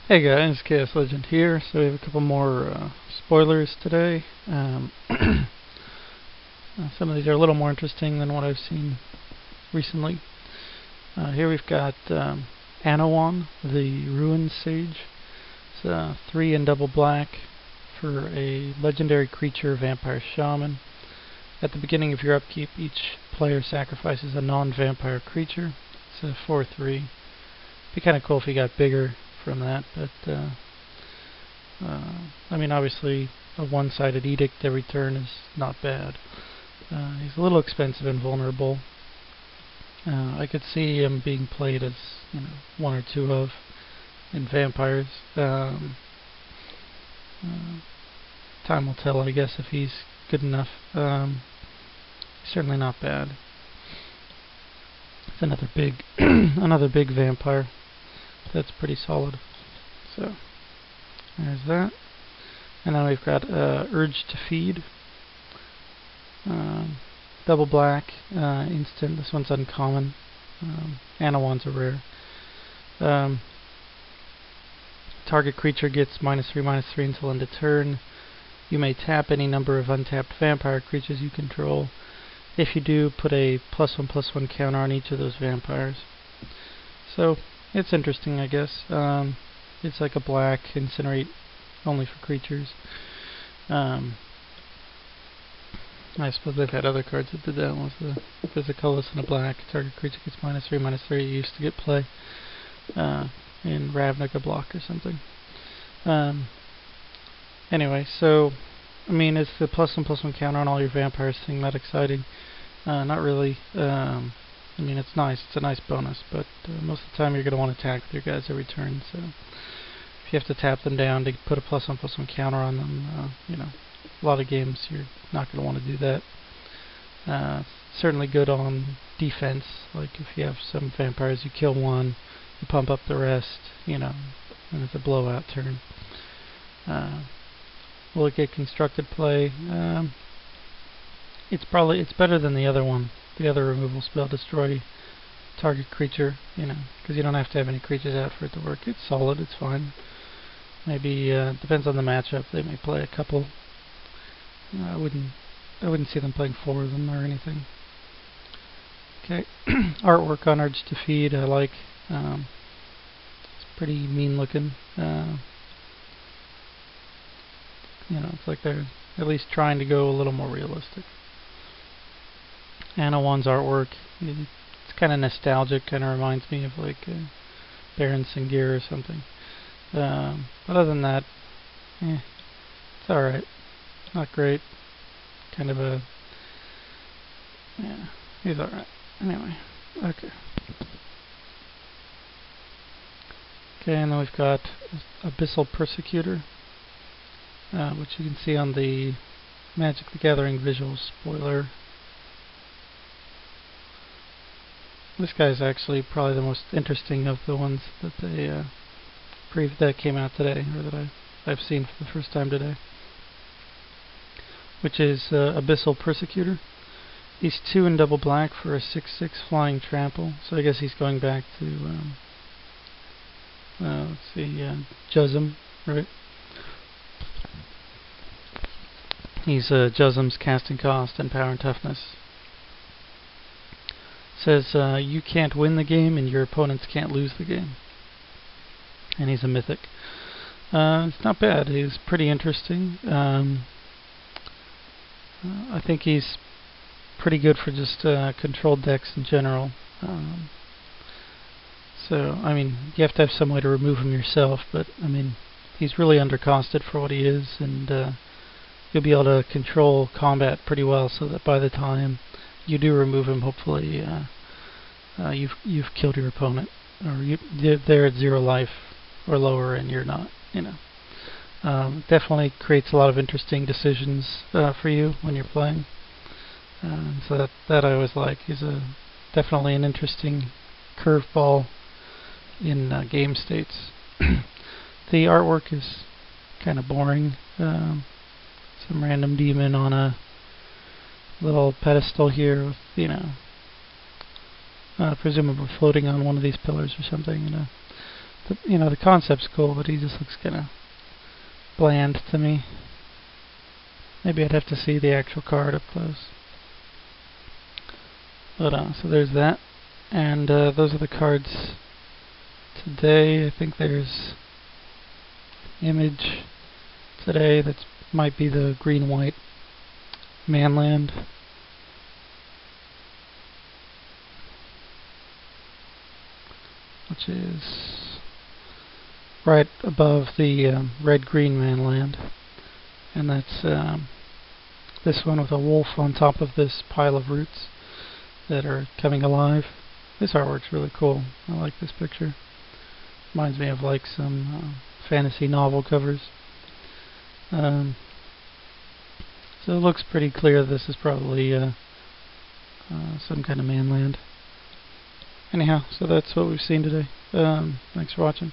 Hey guys, Xaoslegend here. So we have a couple more spoilers today. Some of these are a little more interesting than what I've seen recently. Here we've got Anawan, the Ruin Sage. It's 3 and double black for a legendary creature vampire shaman. At the beginning of your upkeep, each player sacrifices a non-vampire creature. It's a 4/3. Be kind of cool if he got bigger from that, but I mean, obviously a one-sided edict every turn is not bad. He's a little expensive and vulnerable. I could see him being played as, one or two of in vampires. Time will tell, I guess, if he's good enough. Certainly not bad. It's another big, another big vampire. That's pretty solid. So there's that. And then we've got Urge to Feed. Double black, instant. This one's uncommon. Anawan's a rare. Target creature gets -3/-3 until end of turn. You may tap any number of untapped vampire creatures you control. If you do, put a +1/+1 counter on each of those vampires. So it's interesting, I guess. It's like a black incinerate only for creatures. I suppose they've had other cards that did that. One was the Physicalist and a black. Target creature gets -3/-3. It used to get play in Ravnica block or something. Anyway, so I mean, is the +1/+1 counter on all your vampires thing that exciting? Not really. I mean, it's nice. It's a nice bonus, but most of the time you're going to want to attack with your guys every turn. So if you have to tap them down to put a +1/+1 counter on them, a lot of games you're not going to want to do that. Certainly good on defense. Like if you have some vampires, you kill one, you pump up the rest, and it's a blowout turn. Will it get constructed play? It's better than the other one. The other removal spell, destroy target creature, because you don't have to have any creatures out for it to work. It's solid, it's fine. Maybe depends on the matchup. They may play a couple. I wouldn't see them playing 4 of them or anything. Okay, artwork on Urge to Feed I like. It's pretty mean looking. It's like they're at least trying to go a little more realistic. Anawan's artwork, it's kind of nostalgic, kind of reminds me of like Baron Singir or something. But other than that, it's alright. Not great. Kind of a... he's alright. Anyway, okay. Okay, and then we've got Abyssal Persecutor, which you can see on the Magic the Gathering visual spoiler. This guy's actually probably the most interesting of the ones that they that came out today, or that I've seen for the first time today, which is Abyssal Persecutor. He's 2 and double black for a 6/6 flying trample. So I guess he's going back to let's see, Jusm, right? He's Jusm's casting cost and power and toughness. Says you can't win the game and your opponents can't lose the game. And he's a mythic. It's not bad. He's pretty interesting. I think he's pretty good for just controlled decks in general. So, I mean, you have to have some way to remove him yourself, but, I mean, he's really undercosted for what he is, and you'll be able to control combat pretty well, so that by the time you do remove him, hopefully you've killed your opponent, or they're at 0 life or lower and you're not. Definitely creates a lot of interesting decisions for you when you're playing. So that I always like. He's definitely an interesting curveball in game states. The artwork is kind of boring. Some random demon on a little pedestal here with, presumably floating on one of these pillars or something, the concept's cool, but he just looks kind of bland to me. Maybe I'd have to see the actual card up close. But so there's that, and those are the cards today. I think there's image today that might be the green-white Manland. Which is right above the red-green Manland. And that's this one with a wolf on top of this pile of roots that are coming alive. This artwork's really cool. I like this picture. Reminds me of like some fantasy novel covers. So it looks pretty clear this is probably some kind of Manland. Anyhow, so that's what we've seen today. Thanks for watching.